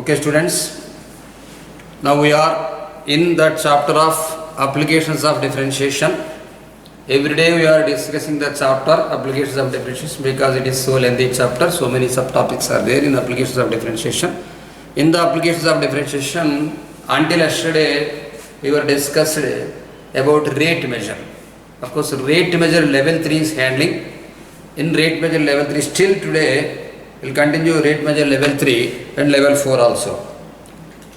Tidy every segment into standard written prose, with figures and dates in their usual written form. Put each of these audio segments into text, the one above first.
Okay students, now we are in the chapter of applications of differentiation. Every day we are discussing the chapter applications of differentiation because it is so lengthy chapter, so many subtopics are there in applications of differentiation. In the applications of differentiation, until yesterday we were discussed about rate measure. Of course rate measure level 3 is handling. In rate measure level 3 still today we will continue rate measure level 3 and level 4 also.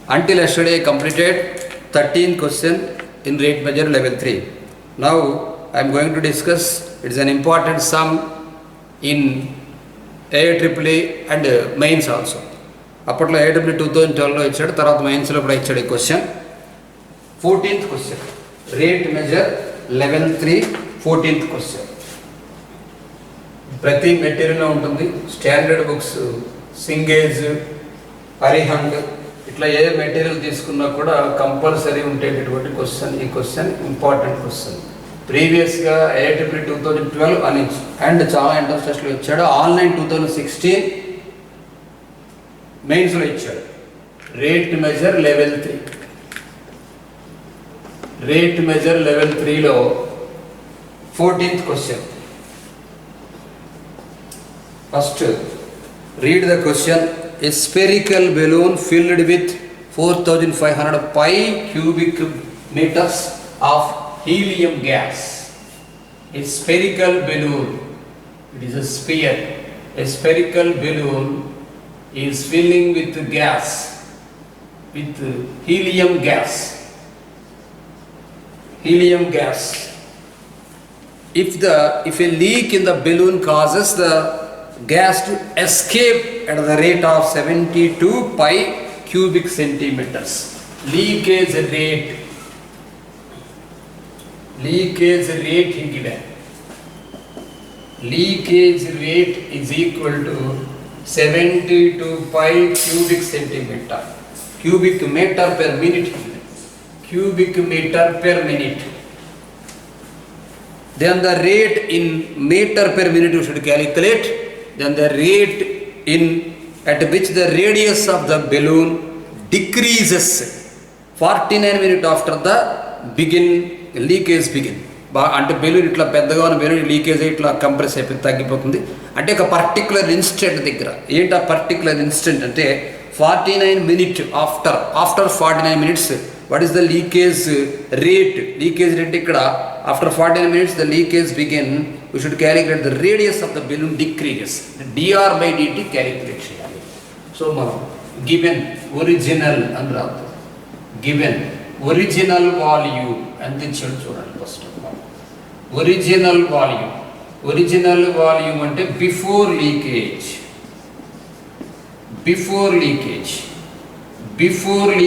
Until yesterday completed 13 question in rate measure level 3. Now I am going to discuss, it is an important sum in AIEEE and mains also. అప్పట్లో AIEEE 2012లో ఇచ్చాడు, తర్వాత మెయిన్స్లో కూడా ఇచ్చాడు ఈ question. 14th question, rate measure level 3 14th question. ప్రతి మెటీరియల్లో ఉంటుంది. Standard books, సింగేజ్, అరిహండ్ ఇట్లా ఏ మెటీరియల్ తీసుకున్నా కూడా కంపల్సరీ ఉండేటటువంటి క్వశ్చన్. ఈ క్వశ్చన్ ఇంపార్టెంట్ క్వశ్చన్. ప్రీవియస్గా AIEEE 2012 అని అండ్ చాలా ఎంట్రన్స్ టెస్ట్లో ఇచ్చాడు. ఆన్లైన్ 2016 మెయిన్స్లో ఇచ్చాడు. Rate measure level 3. Rate measure level 3లో 14th question. First, read the question. A spherical balloon filled with 4,500 pi cubic meters of helium gas. A spherical balloon, it is a sphere. A spherical balloon is filling with gas, with helium gas. Helium gas. If a leak in the balloon causes the gas to escape at the rate of 72 pi cubic centimeters. Leakage rate given. Leakage rate is equal to 72 pi cubic centimeter. Cubic meter per minute. Cubic meter per minute. Then the rate in meter per minute you should calculate. Then the rate at which the radius of the balloon decreases 49 minutes after the leakage begin. అంటే balloon ఇట్లా పెద్దగా ఉన్న balloon leakage ఇట్లా compress అయిపోయి తగ్గిపోతుంది. అంటే ఒక particular instant దగ్గర ఏంటి ఆ పర్టికులర్ ఇన్స్టెంట్ అంటే 49 minutes after 49 minutes what is the leakage rate? Leakage rate ఇక్కడ after 49 minutes the leakage begin. We should calculate the radius of the balloon decreases. The dr by dt calculate చేయాలి. So మనం given original అని రాదు, given original volume ఎంత ఇచ్చాడు చూడండి. First original volume అంటే before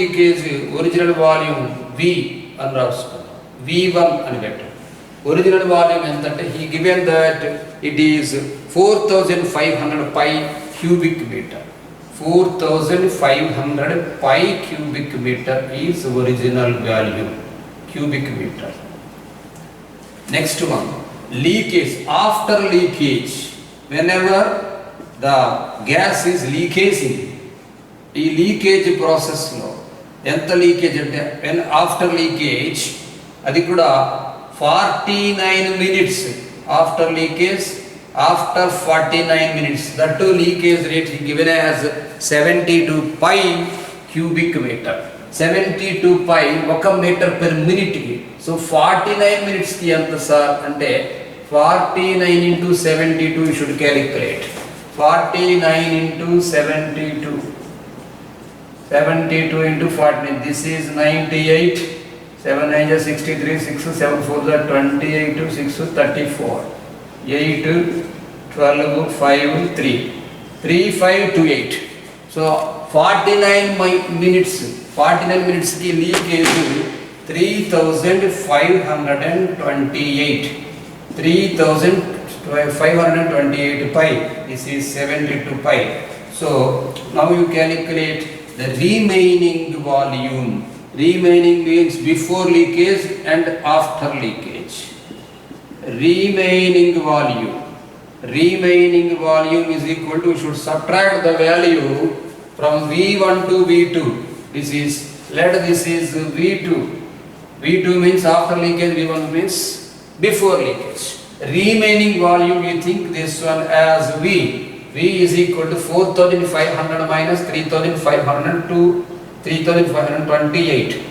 leakage original volume V అని రాసుకుందాం. V1 అని పెట్టాం. ఒరిజినల్ వాల్యూమ్ ఎంత అంటే he given that it is 4,500 pi cubic meter. 4,500 pi cubic meter is original value, cubic meter. Next one, leakage. After leakage, whenever the gas is leaking, ఈ leakage ప్రాసెస్లో ఎంత leakage అంటే after leakage అది కూడా 49 minutes after leakage, after 49 minutes, that too leakage rate given as 72 pi cubic meter. 72 pi ఒక metre per minute కి. So 49 minutes కి ఎంత సార్ అంటే 49 into 72 you should calculate. 49 into 72 into 49, this is 98. 7 9 is 63, 6 7 4 is 28, 6 34, 8 12 5 3 3528. So 49 minutes की leakage 3,528 pi. This is 72 pi. So now you calculate the remaining volume. Remaining means before leakage and after leakage. Remaining volume is equal to, should subtract the value from V1 to V2. This is V2. V2 means after leakage, V1 means before leakage. Remaining volume, you think this one as V. V is equal to 4500 minus 3500 to 3528.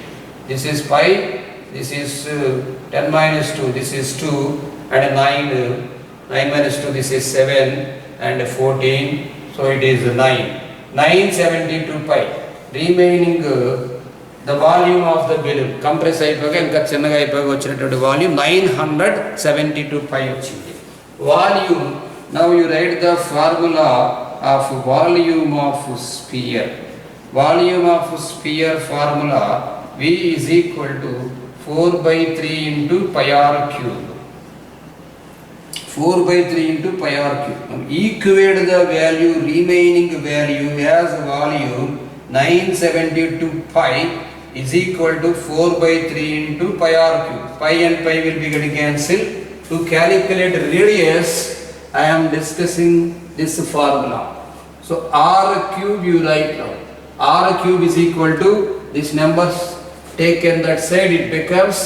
This is pi, this is 10 minus 2, this is 2, and 9 minus 2, this is 7, and 14, so it is 9. 972 pi. Remaining the volume of the balloon, compress అయిపోగా ఇంకా చిన్నగా అయిపోగా వచ్చినటువంటి volume 972 pi వచ్చింది. Volume, now you write the formula of volume of sphere. Volume of sphere formula V is equal to 4 by 3 into pi r cube. 4 by 3 into pi r cube. Now equate the value, remaining value as volume 972 pi is equal to 4 by 3 into pi r cube. Pi and pi will be getting cancelled. To calculate radius, I am discussing this formula. So r cube you write now. R cube is equal to this numbers taken that side, it becomes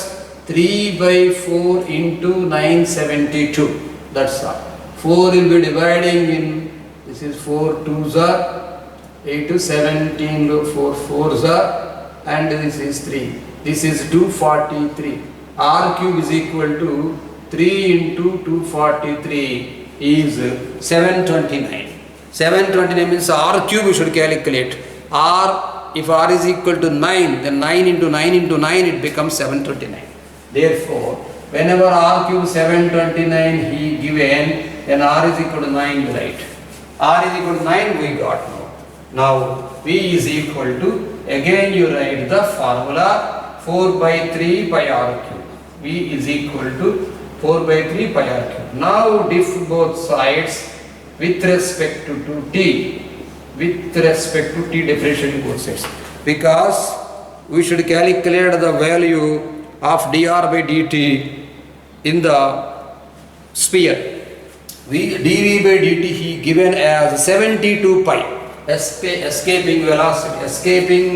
3 by 4 into 972. That's all. 4 will be dividing in, this is 4 2s are 8 to 17, 4 4s are, and this is 3. This is 243. R cube is equal to 3 into 243 is 729. 729 means R cube you should calculate. R, if R is equal to 9, then 9 into 9 into 9 it becomes 729. Therefore, whenever R cube 729 he given, then R is equal to 9 right. R is equal to 9 we got now. Now V is equal to, again you write the formula 4 by 3 pi r cube. V is equal to 4 by 3 pi r cube. Now diff both sides with respect to t. With respect to t, differentiating both sides. Because we should calculate the value of dr by dt in the sphere. dv by dt he given as 72 pi. Escaping velocity, escaping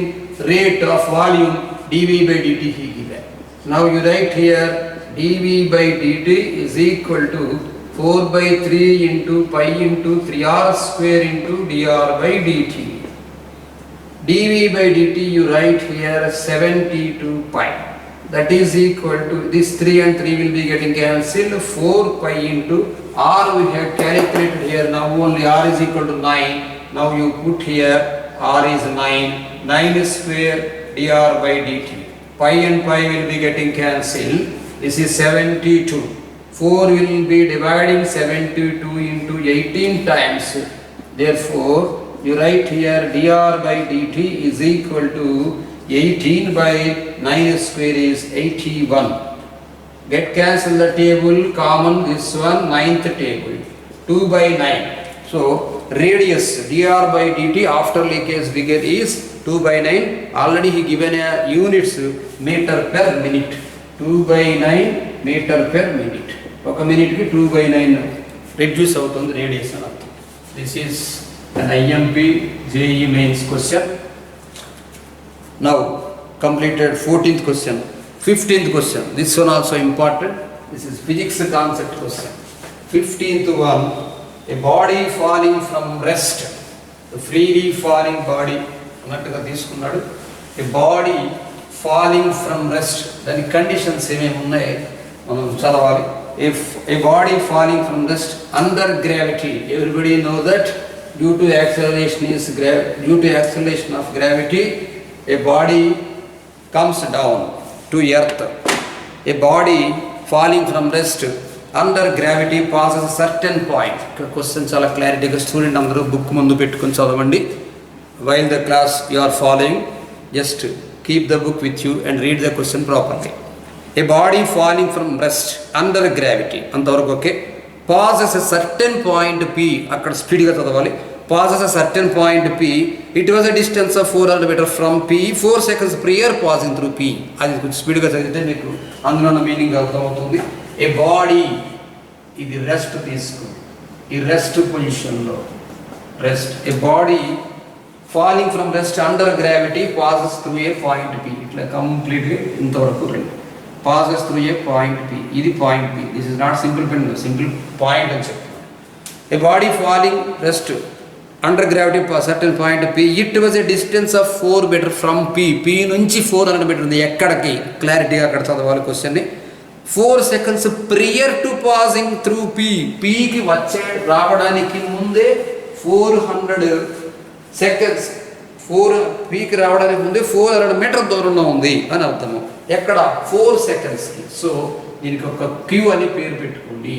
rate of volume, dv by dt he given. Now you write here dv by dt is equal to 4 by 3 into pi into 3r square into dr by dt. dv by dt you write here 72 pi. That is equal to, this 3 and 3 will be getting cancelled, 4 pi into r we have calculated here. Now only r is equal to 9. Now you put here r is 9, 9 square dr by dt. Pi and pi will be getting cancelled. This is 72. 4 will be dividing 72 into 18 times. Therefore, you write here dr by dt is equal to 18 by 9 square is 81. Get cancel the table, common this one, 9th table, 2 by 9. So, radius dr by dt after leakage figure is 2 by 9. Already he given a units meter per minute. 2 by 9 meter per minute. ఒక మినిట్కి 2 by 9 reduce అవుతుంది radius అని అర్థం. This is an IMP JEE mains question. Now completed 14th question. 15th question. This one also important. This is physics concept question. 15th one. A body falling from rest. The freely falling body. అన్నట్టుగా తీసుకున్నాడు. A body falling from rest. దాని conditions ఏమేమి ఉన్నాయి మనం చదవాలి. If a body falling from rest under gravity, everybody know that due to acceleration of gravity, a body comes down to earth. A body falling from rest under gravity passes a certain point. Question chala clarity ga student andaru book mundu pettukoni chadavandi. While the class you are following, just keep the book with you and read the question properly. A body falling from rest under gravity, antavaraku okay, passes a certain point P, akkada speed ga chadavali, passes a certain point P, it was a distance of 400 meters from P, 4 seconds prior passing through P. Adi konచెం speed ga chadivite meeku andulo ఉన్న meaning అర్థం అవుతుంది. A body, ఇది rest తీసుకుంది, ఈ rest position లో rest, a body falling from rest under gravity passes through a point P. ఇట్లా కంప్లీట్గా ఇంతవరకు రండి. Passes through a point P. ఇది point P. This is not simple pen, simple point అని చెప్తున్నాను. A body falling rest under gravity certain point P. It was a distance of 4 meter from P. P నుంచి 400 metre ఉంది. ఎక్కడికి క్లారిటీగా అక్కడ చదవాలి క్వశ్చన్ని. 4 seconds prior to passing through P. Pకి రావడానికి ముందే 400 seconds 4 Pకి రావడానికి ముందే 400 మీటర్ దూరంలో ఉంది అని అర్థము. ఎక్కడ 4 secondsకి. సో దీనికి ఒక క్యూ అని పేరు పెట్టుకోండి.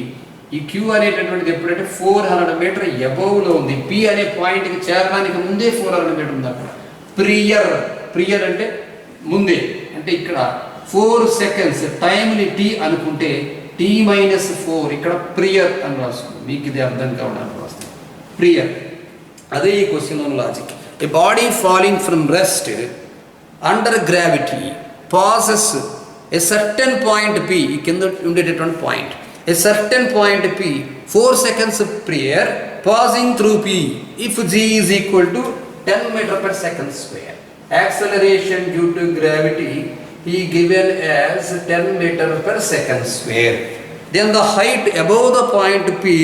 ఈ క్యూ అనేటటువంటిది ఎప్పుడంటే 400 మీటర్ అబౌవ్లో ఉంది. పి అనే పాయింట్కి చేరడానికి ముందే 400 మీటర్ ఉంది అక్కడ. ప్రియర్ అంటే ముందే, అంటే ఇక్కడ 4 seconds టైంని టీ అనుకుంటే T-4 ఇక్కడ ప్రియర్ అని రాస్తుంది. మీకు ఇది అర్థం కావడానికి రాస్తుంది ప్రియర్. అదే ఈ question logic. A body falling from rest under gravity passes a certain point P, ఈ కింద ఉండేటటువంటి point, a certain point P 4 seconds prior passing through P if G is equal to 10 meter per second square. Acceleration due to gravity is given as 10 meter per second square. Then the height above the point P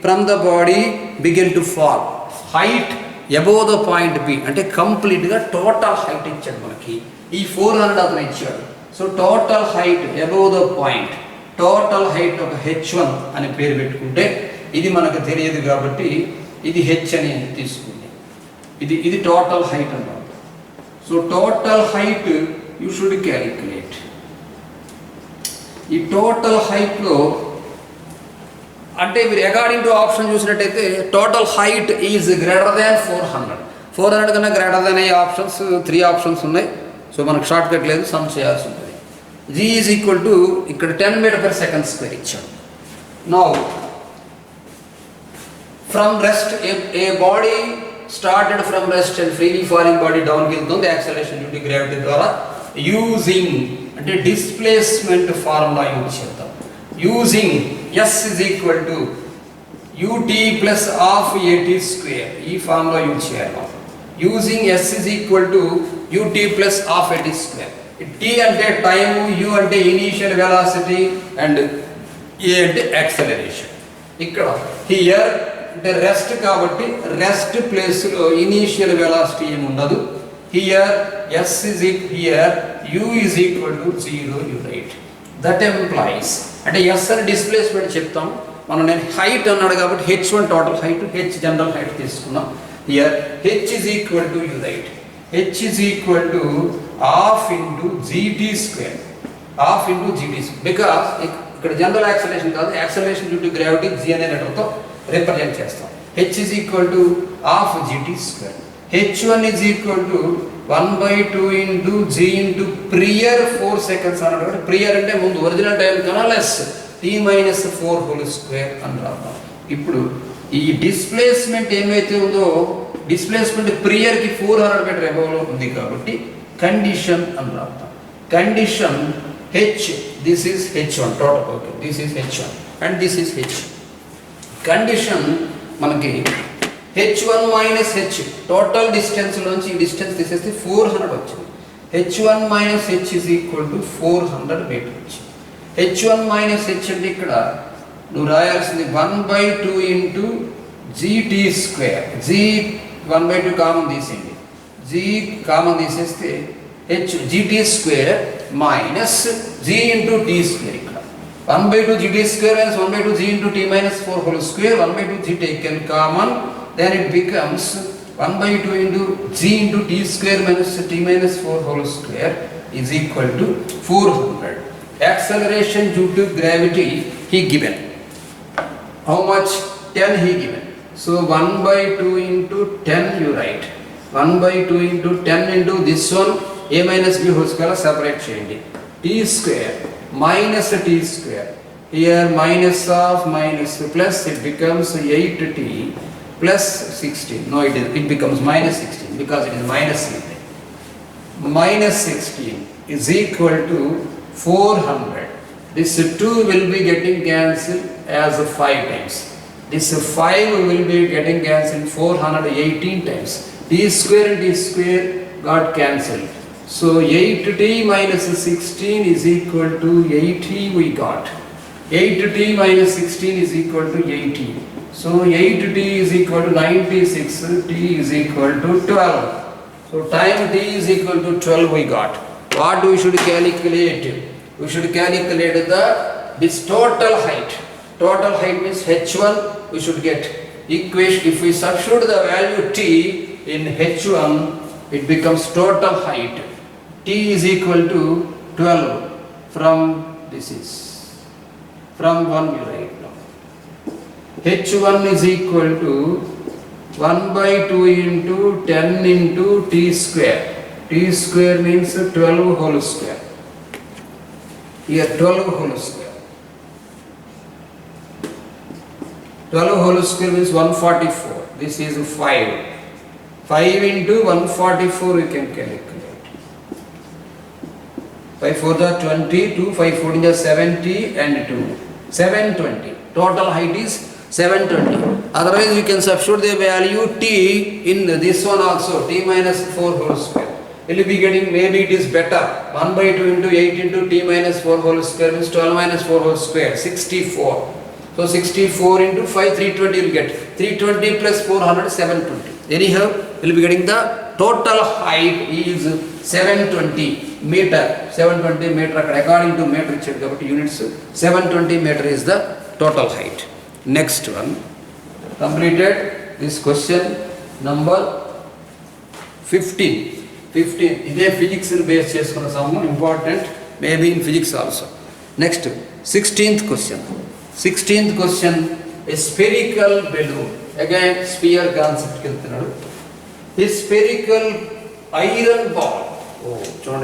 from the body begin to fall. Height above the point P అంటే కంప్లీట్గా total height ఇచ్చాడు మనకి. ఈ 400 అతను ఇచ్చాడు. So total height above the point, total height ఒక H1 అని పేరు పెట్టుకుంటే, ఇది మనకు తెలియదు కాబట్టి ఇది H అని తీసుకుంది. ఇది టోటల్ హైట్ అన్నమాట. So total height you should calculate. ఈ టోటల్ హైట్లో అంటే మీరు అకార్డింగ్ టు ఆప్షన్ చూసినట్టయితే total height is greater than 400 కన్నా గ్రేటర్ దాన్ అయ్యే ఆప్షన్స్ 3 ఆప్షన్స్ ఉన్నాయి. సో మనకు షార్ట్ కట్ లేదు, సమ్ చేయాల్సి ఉంటుంది. G is equal to ఇక్కడ 10 meter per second square ఇచ్చాడు. Now from rest a body started from rest and freely falling body down వెళ్తుంది యాక్సలరేషన్ డ్యూ టు గ్రావిటీ ద్వారా. Using అంటే డిస్ప్లేస్మెంట్ ఫార్ములా యూజ్ చేద్దాం. Using S is equal to ut plus half at square, ఈ formula use చేయాలి. Using S is equal to ut plus half at square. T అంటే time, U అంటే initial velocity and A అంటే acceleration. ఇక్కడ here అంటే rest కాబట్టి rest ప్లేస్లో initial velocity ఏమి ఉండదు. Here S is here U is equal to 0 you write. That implies అంటే S అని డిస్ప్లేస్మెంట్ చెప్తాం మనం. నేను హైట్ అన్నాడు కాబట్టి H1 total height, H general height తీసుకున్నాం. Here H is equal to you write. H is equal to half into GT square, half into GT square, because ఇక్కడ general acceleration కాదు, acceleration due to gravity G అనే లెటర్తో represent చేస్తాం. H is equal to half GT square. H1 is equal to 1/2 into G into prior 4 seconds అన్నమాట. Prior అంటే ముందు original time కన్నా less, T-4 whole square అని రాద్దాం. ఇప్పుడు ఈ డిస్ప్లేస్మెంట్ ఏమైతే ఉందో, డిస్ప్లేస్మెంట్ ప్రియర్కి 400 మీటర్ అబౌవ్లో ఉంది కాబట్టి కండిషన్ అని రాద్దాం. Condition H, this is H1 total, okay, this is H1 and this is H. Condition మనకి H1 మైనస్ H, టోటల్ డిస్టెన్స్లోంచి ఈ డిస్టెన్స్ తీసేస్తే 400 వచ్చింది. H1 minus H is equal to 400 metre వచ్చింది. H1 మైనస్ H అంటే ఇక్కడ నువ్వు రాయాల్సింది 1/2 into GT square. G 1/2 common తీసేయండి, G కామన్ తీసేస్తే GT square minus G into T square. ఇక్కడ 1/2 GT square minus 1/2 G into T minus 4 whole square, 1/2 G taken common, then it becomes 1/2 into G into T square minus T minus 4 whole square is equal to 400. Acceleration due to gravity he given. How much? 10 he given. So 1/2 into 10 you write. 1/2 into 10 into this one a minus b whole square separate cheyandi. T square minus T square. Here minus of minus plus it becomes 8T plus 16. No, it becomes minus 16 because it is minus 16. Minus 16 is equal to 400. This 2 will be getting cancelled as 5 times. This 5 will be getting cancelled 418 times. t square and t square got cancelled. So 8t minus 16 is equal to 80 we got. 8t minus 16 is equal to 80. So 8t is equal to 96, t is equal to 12. So time t is equal to 12 we got. What we should calculate? We should calculate this total height. Total height means h1 we should get equation. If we substitute the value t in h1, it becomes total height. T is equal to 12 from this is from 1 you write now. h1 is equal to 1 by 2 into 10 into t square. T square means 12 whole square. Here 12 whole square. 12 whole square means 144. This is 5. 5 into 144 we can calculate. 5 4 the 20, 2 5 14 the 70 and 2. 720. Total height is 720. Otherwise you can substitute the value t in this one also, t minus 4 whole square. You will be getting, maybe it is better. 1 by 2 into 8 into t minus 4 whole square means 12 minus 4 whole square, 64. So 64 into 5, 320 you will get. 320 plus 400, 720. Anyhow, you will be getting the total height is 720 meter. 720 meter according to metric units. 720 meter is the total height. Next one. Completed this question number 15. 15. This physics based important, maybe in physics also. Next, 16th question. 16th question, a spherical balloon. Again, sphere concept. A spherical iron ball.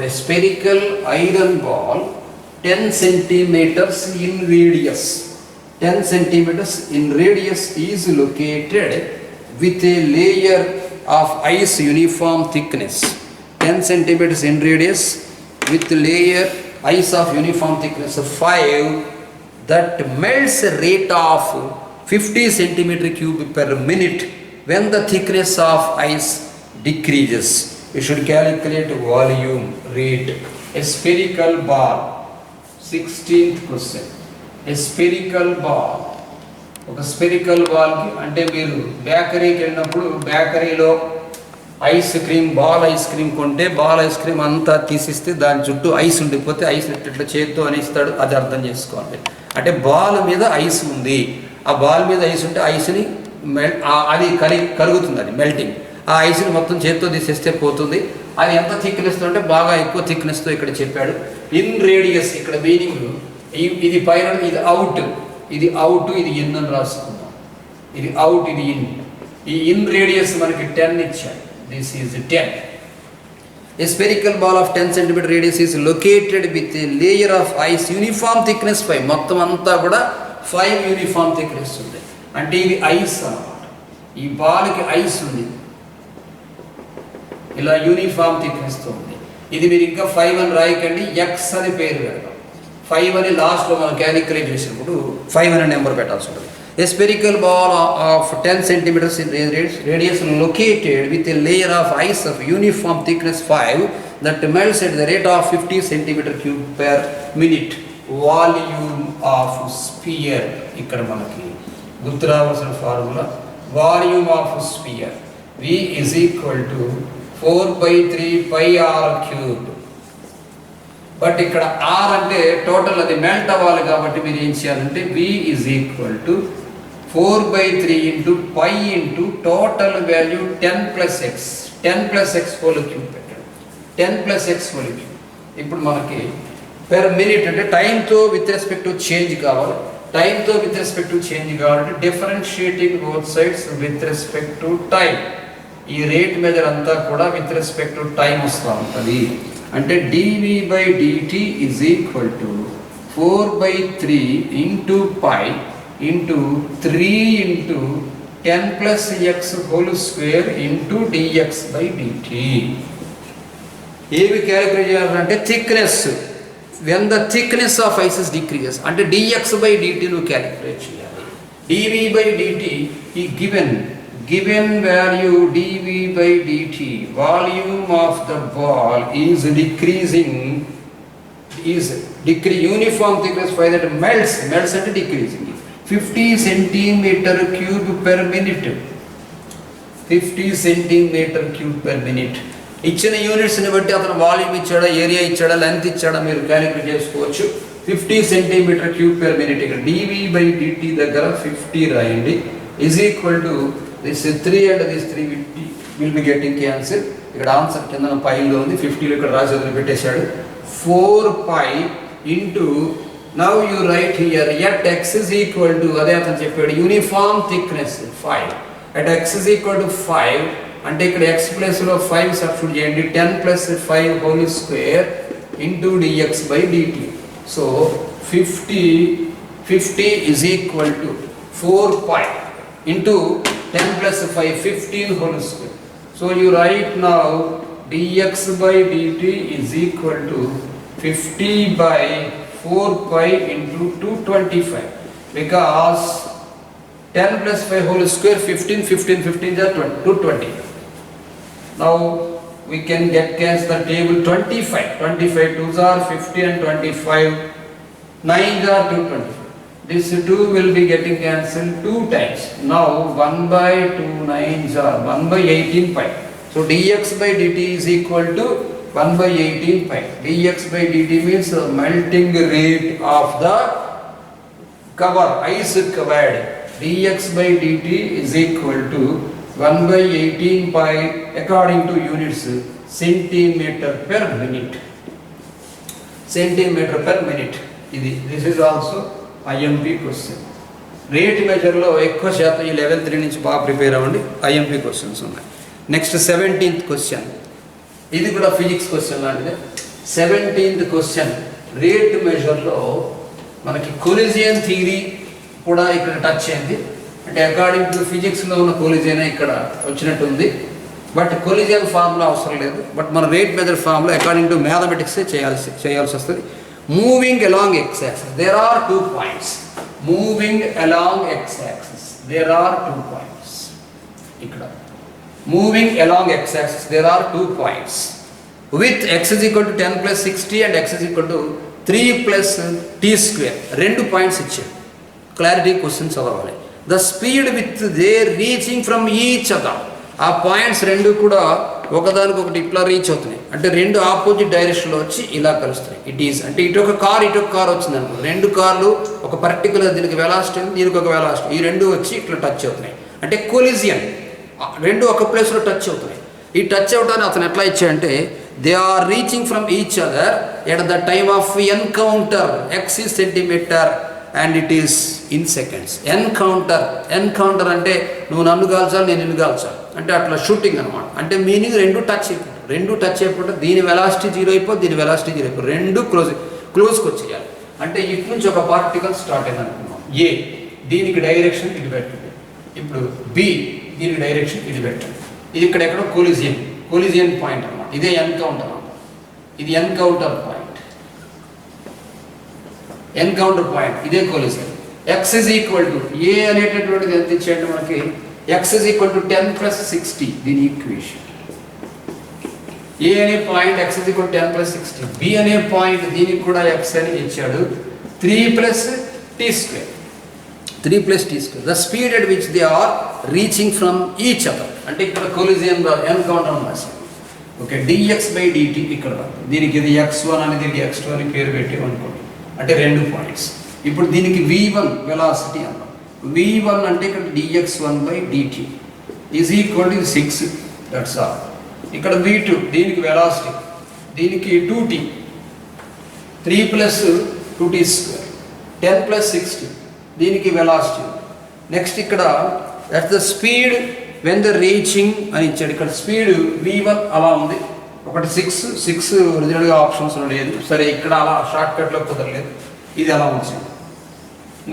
A spherical iron ball 10 centimeters in radius. 10 centimeters in radius is located with a layer of ice uniform thickness. 10 centimeters in radius with layer ice of uniform thickness of 5 that melts a rate of 50 centimeter cube per minute when the thickness of ice decreases. You should calculate volume rate. A spherical ball. 16th question. A spherical ball. ఒక spherical బాల్కి అంటే మీరు బేకరీకి వెళ్ళినప్పుడు బేకరీలో ice cream ball ice cream కొంటే ball ice cream అంతా తీసిస్తే దాని చుట్టూ ఐస్ ఉండిపోతే ఐస్ ఇట్లా చేత్తో అనిస్తాడు, అది అర్థం చేసుకోవాలి. అంటే బాల్ మీద ఐస్ ఉంది, ఆ బాల్ మీద ఐస్ ఉంటే ఐస్ని అది కరుగుతుంది, అది మెల్టింగ్. ఆ ఐస్ని మొత్తం చేత్తో తీసేస్తే పోతుంది. అది ఎంత థిక్నెస్తో అంటే బాగా ఎక్కువ థిక్నెస్తో ఇక్కడ చెప్పాడు. ఇన్ రేడియస్ ఇక్కడ మీనింగ్ ఇది పైన, ఇది అవుట్, ఇది అవుట్, ఇది ఇన్ అని రాసుకుందాం. ఇది అవుట్, ఇది ఇన్. ఈ ఇన్ రేడియస్ మనకి 10 ఇచ్చాడు. This is 10. A spherical ball of 10 cm radius is located with a layer of ice uniform thickness 5. మొత్తం అంతా కూడా 5 యూనిఫామ్ థిక్నెస్ ఉంది. అంటే ఇది ఐస్ అన్నమాట. ఈ బాల్కి ఐస్ ఉంది, ఇలా యూనిఫామ్ థిక్నెస్తో ఉంది. ఇది మీరు ఇంకా 5 అని రాయకండి, ఎక్స్ అని పేరు పెడతాం. 5 అని లాస్ట్లో మనం క్యాలిక్యులేట్ చేసినప్పుడు 5 అనే నెంబర్ పెట్టాల్సి ఉంటుంది. A spherical ball of 10 centimeters in radius located with a layer of ice of uniform thickness 5 that melts at the rate of 50 centimeter cube per minute. Volume of sphere. ఇక్కడ మనకి గుర్తు రావాల్సిన formula volume of sphere V is equal to 4/3 pi r cube. But ఇక్కడ r అంటే total అది melt అవ్వాలి కాబట్టి మీరు ఏం చేయాలంటే V is equal to 4/3 into pi into total value 10 plus x. 10 plus x whole cube పెట్టండి. 10 plus x whole cube. ఇప్పుడు మనకి పెర్ మినిట్ అంటే టైంతో విత్ రెస్పెక్ట్ టు చేంజ్ కావాలి. టైంతో విత్ రెస్పెక్ట్ టు చేంజ్ కావాలంటే differentiating both sides with respect to time. ఈ rate measure అంతా కూడా with respect to time వస్తూ ఉంటుంది. అంటే dv/dt is equal to 4/3 into pi into 3 into 10 plus x whole square into dx/dt. ఏవి calculate చేయాలంటే thickness, when the thickness of ice is decreases అంటే dx/dt నువ్వు క్యాలిక్యులేట్ చేయాలి. dv/dt ఈ given given value dv by dt, volume of the ball is decreasing, uniform thickness phi that melts and decreasing 50 centimeter cube per minute, 50 centimeter cube per minute. ఇచ్చిన యూనిట్స్ని బట్టి అతను volume ఇచ్చాడా, area ఇచ్చాడా, length ఇచ్చాడా మీరు calculate చేసుకోవచ్చు. 50 centimetre cube per minute. ఇక్కడ dv by dt దగ్గర 50 రాయండి is equal to this 3 and this 3 will be getting cancel. ఇక్కడ ఆన్సర్ కింద పైలో ఉంది, 50లో ఇక్కడ రాసి వదిలి పెట్టేశాడు. 4 pi into now you right here at x is equal to, అదే అతను చెప్పాడు, uniform thickness 5 at x is equal to 5 అంటే ఇక్కడ x ప్లేస్లో 5 సబ్స్టిట్యూట్ చేయండి. 10 + 5 whole square into dx by dt. So 50 is equal to 4 pi into 10 + 5 15 whole square. So you write now dx by dt is equal to 50 by 4 pi into 225 because 10 + 5 whole square 15 are 220. Now we can get cancel the table 25 2s are 50 and 25 9s are 225. This 2 will be getting cancelled 2 times. Now 1 by 2 9s are 1 by 18 pi. So dx by dt is equal to 1 by 18 pi. dx by dt means the melting rate of the cover, ice covered. dx by dt is equal to 1 by 18 pi according to units centimeter per minute. Centimeter per minute. This is also IMP question. రేట్ మెజర్లో ఎక్కువ శాతం ఈ level 3 నుంచి బాగా prepare అవ్వండి. IMP questions ఉన్నాయి. Next 17th question. ఇది కూడా ఫిజిక్స్ క్వశ్చన్ లాంటిదే. 17th క్వశ్చన్ రేట్ మెజర్లో మనకి కొలిజియన్ థియరీ కూడా ఇక్కడ టచ్ అయింది. అంటే అకార్డింగ్ టు ఫిజిక్స్లో ఉన్న కొలిజియన్ ఇక్కడ వచ్చినట్టు ఉంది. బట్ కొలిజియన్ ఫార్ములా అవసరం లేదు. బట్ మన rate measure formula according to మ్యాథమెటిక్సే చేయాల్సి వస్తుంది. Moving along x axis there are 2 points. Moving along x axis there are 2 points. ఇక్కడ moving along x axis there are 2 points with x is equal to 10 plus 60 and x is equal to 3 plus t square. 2 points ఇచ్చారు. Clarity questions అవ్వాలి. The speed with they reaching from each other. ఆ points రెండు కూడా ఒకదానికొకటి ఇట్లా reach అవుతున్నాయి. అంటే రెండు ఆపోజిట్ డైరెక్షన్లో వచ్చి ఇలా కలుస్తాయి. ఇట్ ఈజ్ అంటే ఇటు ఒక కార్ వచ్చింది అనుకో, 2 కార్లు ఒక పర్టికులర్ దీనికి వెలాసిటీ ఉంది, దీనికి ఒక వెలాసిటీ, ఈ రెండు వచ్చి ఇట్లా టచ్ అవుతున్నాయి. అంటే కొలిజియన్, రెండు ఒక ప్లేస్లో టచ్ అవుతున్నాయి. ఈ టచ్ అవటాన్ని అతను ఎట్లా ఇచ్చాడంటే they are reaching from each other at the time of encounter. X is centimetre and it is in seconds. Encounter అంటే నువ్వు నన్ను కాల్చాలి, నేను నిన్ను కాల్చాలి అంటే అట్లా షూటింగ్ అనమాట. అంటే మీనింగ్ రెండు టచ్ అయిపోతుంది. దీని వెలాసిటీ 0 అయిపోతుంది, దీని వెలాసిటీ 0 అయిపోతుంది. రెండు క్లోజ్కి వచ్చేయాలి. అంటే ఇటు నుంచి ఒక పార్టికల్ స్టార్ట్ అయింది అనుకున్నాం. ఏ దీనికి డైరెక్షన్ ఇది పెట్టండి. ఇప్పుడు బి దీనికి డైరెక్షన్ ఇది పెట్టండి. ఇది ఇక్కడ ఎక్కడో కొలిజియన్ పాయింట్ అనమాట. ఇదే ఎన్కౌంటర్ అనమాట. ఇది ఎన్కౌంటర్ పాయింట్, ఇదే కొలిజియన్. ఎక్స్ ఇస్ ఈక్వల్ టు ఏ అనేటటువంటిది ఎంత ఇచ్చేయండి మనకి, ఎక్స్ ఇస్ ఈక్వల్ టు 10 + 60 దీని ఈక్వేషన్. ఏ అనే point x is equal 10 + 60. B అనే పాయింట్ దీనికి కూడా ఎక్స్ అని ఇచ్చాడు 3 + t square. 3 + t square. The speed at which they are reaching from each other. అంటే ఇక్కడ కొలిజియన్ ఎన్కౌంటర్ రాశాను. ఓకే, dx by dt ఇక్కడ దీనికి ఇది x1 అని దీనికి x2 అని పేరు పెట్టి అనుకోండి. అంటే 2 పాయింట్స్. ఇప్పుడు దీనికి v1 వెలాసిటీ అన్నాం. v1 అంటే ఇక్కడ dx1 by dt is equal to 6. That's all. ఇక్కడ v2 దీనికి వెలాసిటీ, దీనికి 2t, 3 + 2t square, 10 + 60 దీనికి వెలాసిటీ. నెక్స్ట్ ఇక్కడ that's the speed when the reaching అని ఇచ్చాడు. ఇక్కడ స్పీడ్ v1 అలా ఉంది. ఒకటి 6 ఒరిజినల్గా ఆప్షన్స్ లేదు. సరే ఇక్కడ అలా షార్ట్ కట్లో కుదరలేదు, ఇది అలా ఉంచాం.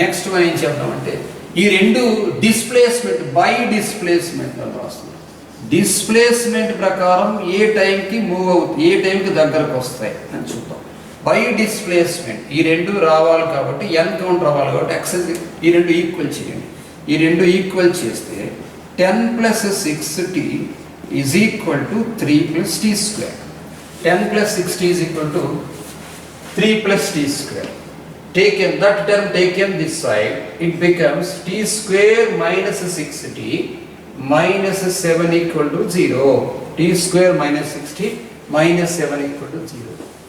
నెక్స్ట్ మనం ఏం చేద్దామంటే ఈ రెండు డిస్ప్లేస్మెంట్ బై డిస్ప్లేస్మెంట్ అని రాస్తున్నాం. డిస్ప్లేస్మెంట్ ప్రకారం ఏ టైంకి మూవ్ అవుతుంది, ఏ టైంకి దగ్గరకు వస్తాయి అని చూద్దాం. బై డిస్ప్లేస్మెంట్ ఈ రెండు రావాలి కాబట్టి ఎన్కౌంటర్ రావాలి కాబట్టి ఎక్సెస్ ఈ రెండు ఈక్వల్ చేయండి. ఈ రెండు ఈక్వల్ చేస్తే 10 plus 6t is equal to 3 plus t square. 10 plus 6t is equal to 3 plus t square. Taken that term, taken this side, it becomes t square minus 6t minus 7 equal to 0. T square minus 6t minus 7 equal to 0.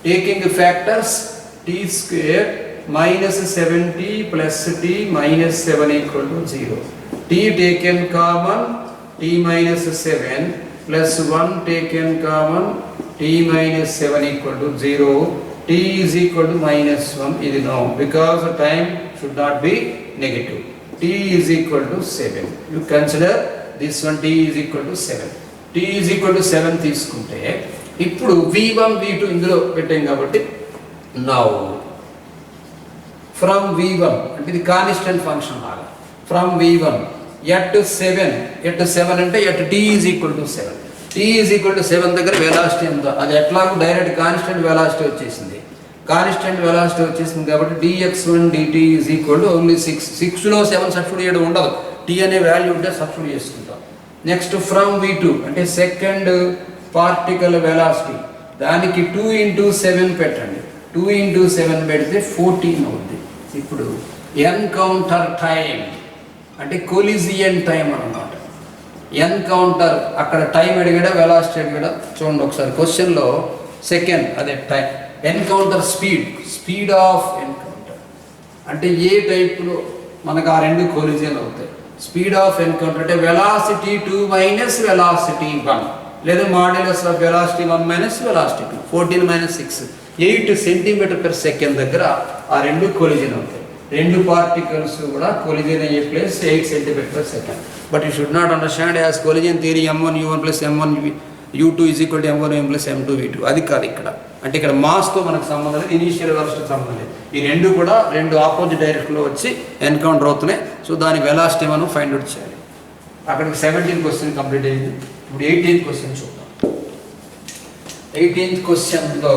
Taking the factors, t square minus 7t plus t minus 7 equal to 0. T taken common, t minus 7 plus 1 taken common, t minus 7 equal to 0. T is equal to minus 1 is no, because the time should not be negative. T is equal to 7. You consider this one, t is equal to 7. T is equal to 7 తీసుకుంటే ఇప్పుడు v1 v2 ఇందులో పెట్టాం కాబట్టి now from v1 అంటే ఇది constant function లాగా from v1 at 7 అంటే at t is equal to 7. t is equal to 7 దగ్గర వెలాసిటీ ఎంత, అది ఎట్లాగో డైరెక్ట్ కాన్స్టెంట్ వెలాసిటీ వచ్చేసింది. కాన్స్టెంట్ వెలాసిటీ వచ్చేసింది కాబట్టి dx1 dt is equal to only 6. 6లో 7 substitute చేయడం ఉండదు, t అనే వాల్యూ ఉంటే సబ్స్టిట్యూట్ చేసుకుంటాం. నెక్స్ట్ ఫ్రమ్ v2 అంటే సెకండ్ పార్టికల్ వెలాసిటీ, దానికి 2 into 7 పెట్టండి. 2 into 7 పెడితే 14 అవుతుంది. ఇప్పుడు ఎన్కౌంటర్ టైం అంటే కొలిజియన్ టైం అన్నమాట. ఎన్కౌంటర్ అక్కడ టైం అడిగాడా వెలాసిటీ అడిగాడా చూడండి ఒకసారి క్వశ్చన్లో. సెకండ్ అదే time. Encounter speed of encounter అంటే ఏ టైప్లో మనకు ఆ రెండు కొలిజియన్ అవుతాయి. స్పీడ్ ఆఫ్ ఎన్కౌంటర్ అంటే వెలాసిటీ 2 మైనస్ వెలాసిటీ 1 లేదా modulus of velocity 1 minus velocity 2. 14 మైనస్ 6 8 సెంటీమీటర్ పర్ సెకండ్ దగ్గర ఆ రెండు కొలిజియన్ అవుతాయి. రెండు పార్టికల్స్ కూడా కొలిజియన్ అయ్యే place 8 centimetre per second. But you should not understand as collision theory m1 u1 plus m1 u2 is equal to m1 m plus m2 v2. అది కాదు ఇక్కడ. అంటే ఇక్కడ మాస్తో మనకు సంబంధం లేదు, ఇనీషియల్ వెలాసిటీ సంబంధం లేదు. ఈ రెండు కూడా రెండు ఆపోజిట్ డైరెక్షన్లో వచ్చి ఎన్కౌంటర్ అవుతున్నాయి. సో దాని వెలాసిటీ మనం ఫైండ్ అవుట్ చేయాలి. అక్కడికి 17th క్వశ్చన్ కంప్లీట్ అయింది. ఇప్పుడు 18th క్వశ్చన్ చూద్దాం. 18th క్వశ్చన్లో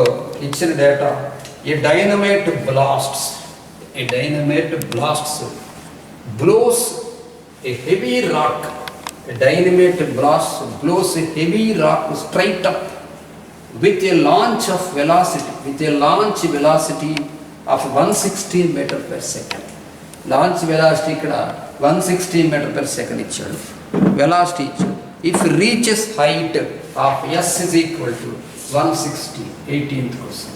ఇచ్చిన data, A dynamite blasts blows a heavy rock. A dynamite blast blows a heavy rock straight up with a launch velocity of 160 meter per second. Launch velocity ఇక్కడ 160 meter per second ఇచ్చాడు. Velocity ఇచ్చాడు. If reaches height of s is equal to 160. 18th question.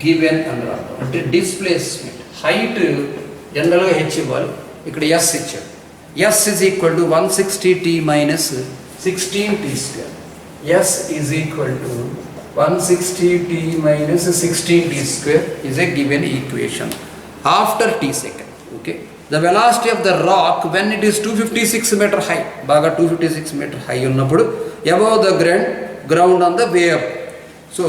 Given under అంటే displacement height జనరల్గా h ఇవ్వాలి, ఇక్కడ s ఇచ్చాడు. s is equal to 160t minus 16t square. s is equal to 160t minus 16t square is a given equation after t second. Okay, the velocity of the rock when it is 256 meter high, బాగా 256 meter high ఉన్నప్పుడు above the ground on the way up. So